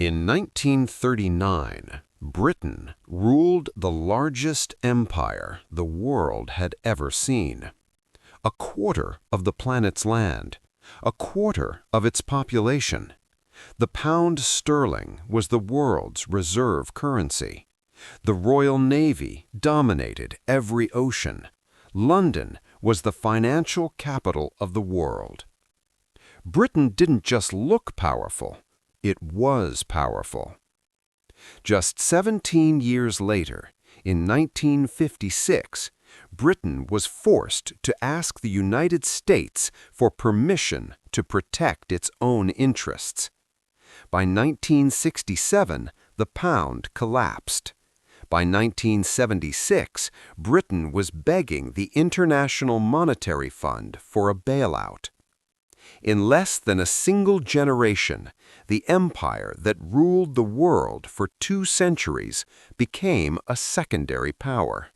In 1939, Britain ruled the largest empire the world had ever seen. A quarter of the planet's land, a quarter of its population. The pound sterling was the world's reserve currency. The Royal Navy dominated every ocean. London was the financial capital of the world. Britain didn't just look powerful, it was powerful. Just 17 years later, in 1956, Britain was forced to ask the United States for permission to protect its own interests. By 1967, the pound collapsed. By 1976, Britain was begging the International Monetary Fund for a bailout. In less than a single generation, the empire that ruled the world for 2 centuries became a secondary power.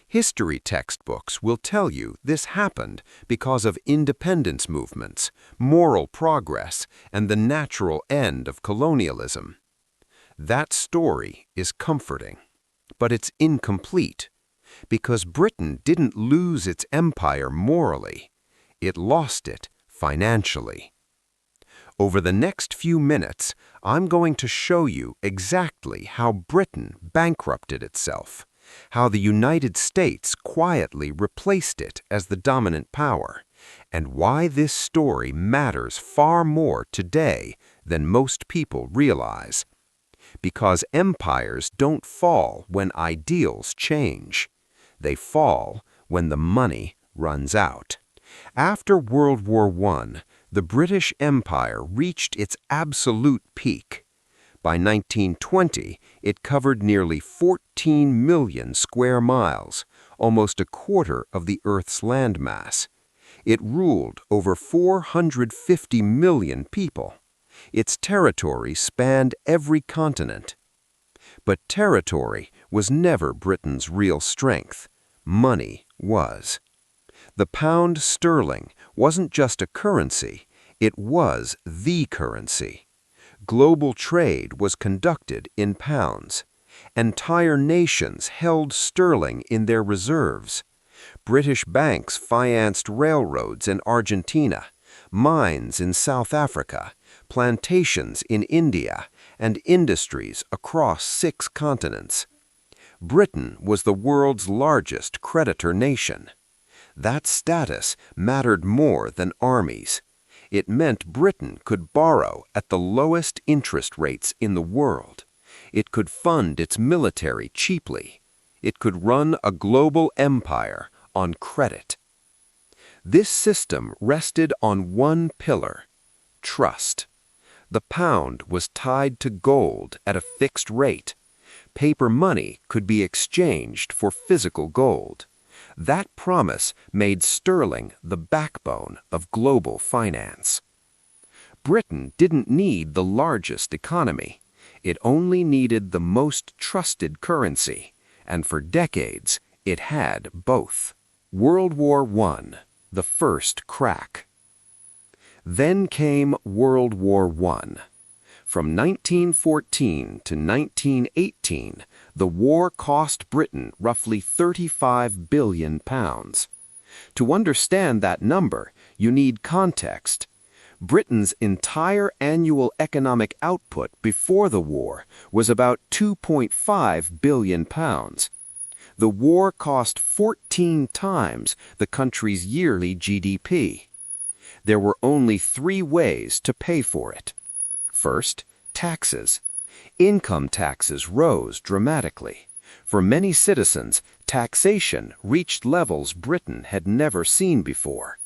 History textbooks will tell you this happened because of independence movements, moral progress, and the natural end of colonialism. That story is comforting, but it's incomplete, because Britain didn't lose its empire morally. It lost it financially. Over the next few minutes, I'm going to show you exactly how Britain bankrupted itself, how the United States quietly replaced it as the dominant power, and why this story matters far more today than most people realize. Because empires don't fall when ideals change. They fall when the money runs out. After World War I, the British Empire reached its absolute peak. By 1920, it covered nearly 14 million square miles, almost a quarter of the Earth's landmass. It ruled over 450 million people. Its territory spanned every continent. But territory was never Britain's real strength. Money was. The pound sterling wasn't just a currency, it was the currency. Global trade was conducted in pounds. Entire nations held sterling in their reserves. British banks financed railroads in Argentina, mines in South Africa, plantations in India, and industries across 6 continents. Britain was the world's largest creditor nation. That status mattered more than armies. It meant Britain could borrow at the lowest interest rates in the world. It could fund its military cheaply. It could run a global empire on credit. This system rested on one pillar: trust. The pound was tied to gold at a fixed rate. Paper money could be exchanged for physical gold. That promise made sterling the backbone of global finance. Britain didn't need the largest economy. It only needed the most trusted currency, and for decades it had both. World War I, the first crack. Then came World War I. From 1914 to 1918, the war cost Britain roughly £35 billion. To understand that number, you need context. Britain's entire annual economic output before the war was about £2.5 billion. The war cost 14 times the country's yearly GDP. There were only 3 ways to pay for it. First, taxes. Income taxes rose dramatically. For many citizens, taxation reached levels Britain had never seen before.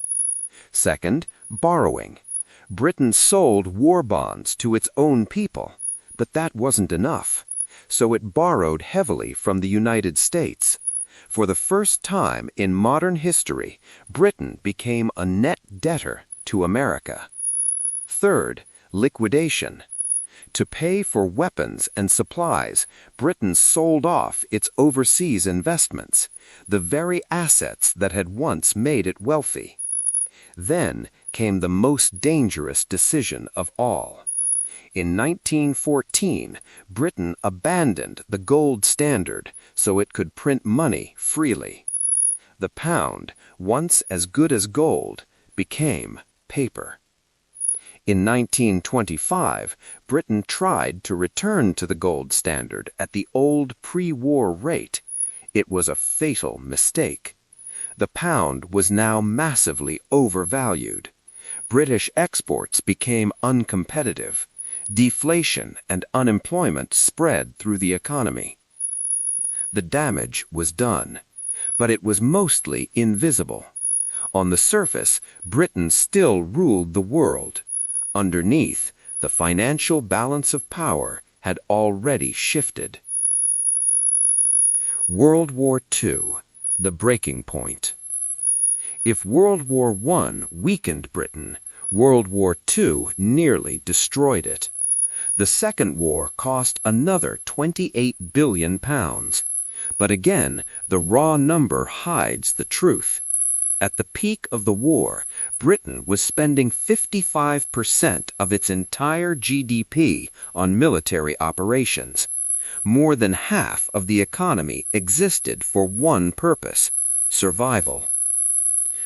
Second, borrowing. Britain sold war bonds to its own people, but that wasn't enough. So it borrowed heavily from the United States. For the first time in modern history, Britain became a net debtor to America. Third, liquidation. To pay for weapons and supplies, Britain sold off its overseas investments, the very assets that had once made it wealthy. Then came the most dangerous decision of all. In 1914, Britain abandoned the gold standard so it could print money freely. The pound, once as good as gold, became paper. In 1925, Britain tried to return to the gold standard at the old pre-war rate. It was a fatal mistake. The pound was now massively overvalued. British exports became uncompetitive. Deflation and unemployment spread through the economy. The damage was done, but it was mostly invisible. On the surface, Britain still ruled the world. Underneath, the financial balance of power had already shifted. World War II, the breaking point. If World War I weakened Britain, World War II nearly destroyed it. The Second War cost another £28 billion. But again, the raw number hides the truth. At the peak of the war, Britain was spending 55% of its entire GDP on military operations. More than half of the economy existed for one purpose: survival.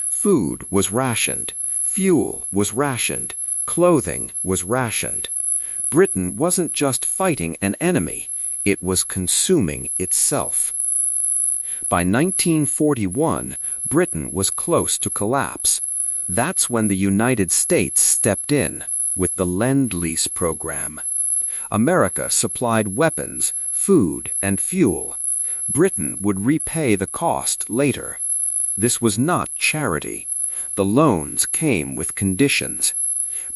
Food was rationed, fuel was rationed, clothing was rationed. Britain wasn't just fighting an enemy, it was consuming itself. By 1941, Britain was close to collapse. That's when the United States stepped in with the Lend-Lease program. America supplied weapons, food, and fuel. Britain would repay the cost later. This was not charity. The loans came with conditions.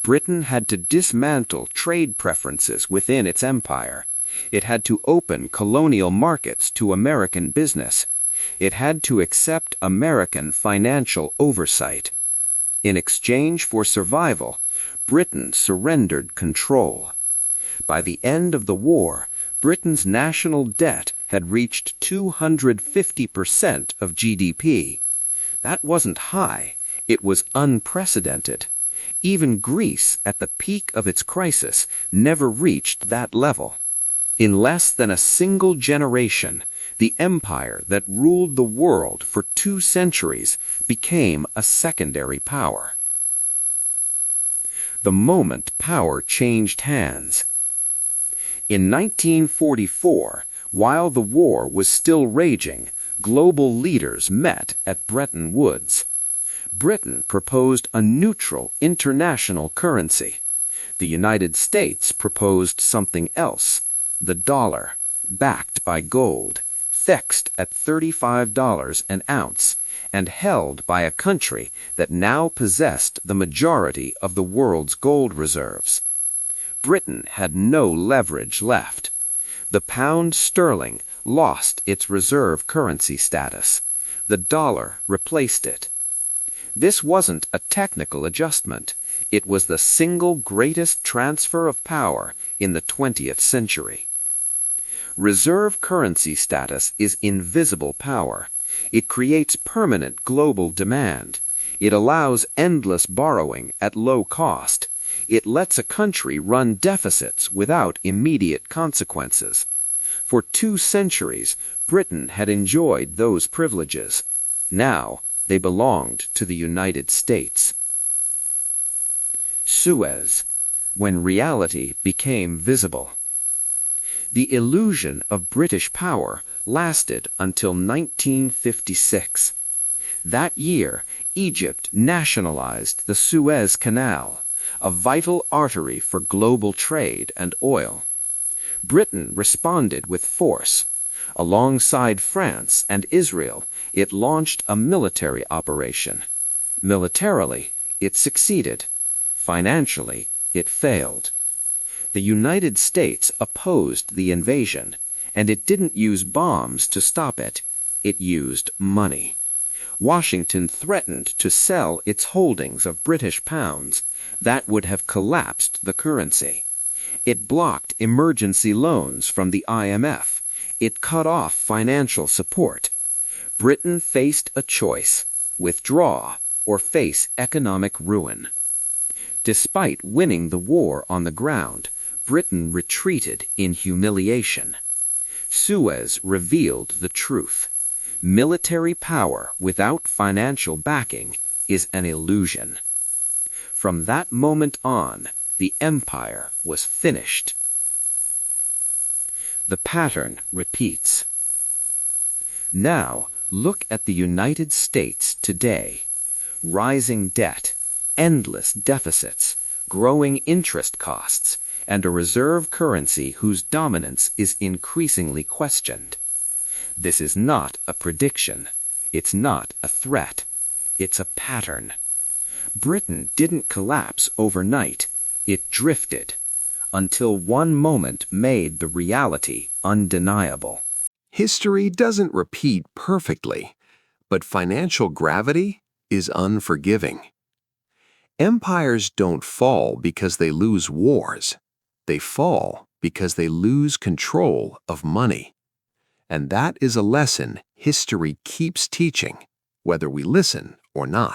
Britain had to dismantle trade preferences within its empire. It had to open colonial markets to American business. It had to accept American financial oversight. In exchange for survival, Britain surrendered control. By the end of the war, Britain's national debt had reached 250% of GDP. That wasn't high, it was unprecedented. Even Greece, at the peak of its crisis, never reached that level. In less than a single generation, the empire that ruled the world for 2 centuries became a secondary power. The moment power changed hands. In 1944, while the war was still raging, global leaders met at Bretton Woods. Britain proposed a neutral international currency. The United States proposed something else: the dollar, backed by gold, fixed at $35 an ounce, and held by a country that now possessed the majority of the world's gold reserves. Britain had no leverage left. The pound sterling lost its reserve currency status. The dollar replaced it. This wasn't a technical adjustment. It was the single greatest transfer of power in the 20th century. Reserve currency status is invisible power. It creates permanent global demand. It allows endless borrowing at low cost. It lets a country run deficits without immediate consequences. For 2 centuries, Britain had enjoyed those privileges. Now, they belonged to the United States. Suez, when reality became visible. The illusion of British power lasted until 1956. That year, Egypt nationalized the Suez Canal, a vital artery for global trade and oil. Britain responded with force. Alongside France and Israel, it launched a military operation. Militarily, it succeeded. Financially, it failed. The United States opposed the invasion, and it didn't use bombs to stop it. It used money. Washington threatened to sell its holdings of British pounds. That would have collapsed the currency. It blocked emergency loans from the IMF. It cut off financial support. Britain faced a choice: withdraw or face economic ruin. Despite winning the war on the ground, Britain retreated in humiliation. Suez revealed the truth. Military power without financial backing is an illusion. From that moment on, the empire was finished. The pattern repeats. Now, look at the United States today. Rising debt, endless deficits, growing interest costs, and a reserve currency whose dominance is increasingly questioned. This is not a prediction. It's not a threat. It's a pattern. Britain didn't collapse overnight. It drifted, until one moment made the reality undeniable. History doesn't repeat perfectly, but financial gravity is unforgiving. Empires don't fall because they lose wars. They fall because they lose control of money. And that is a lesson history keeps teaching, whether we listen or not.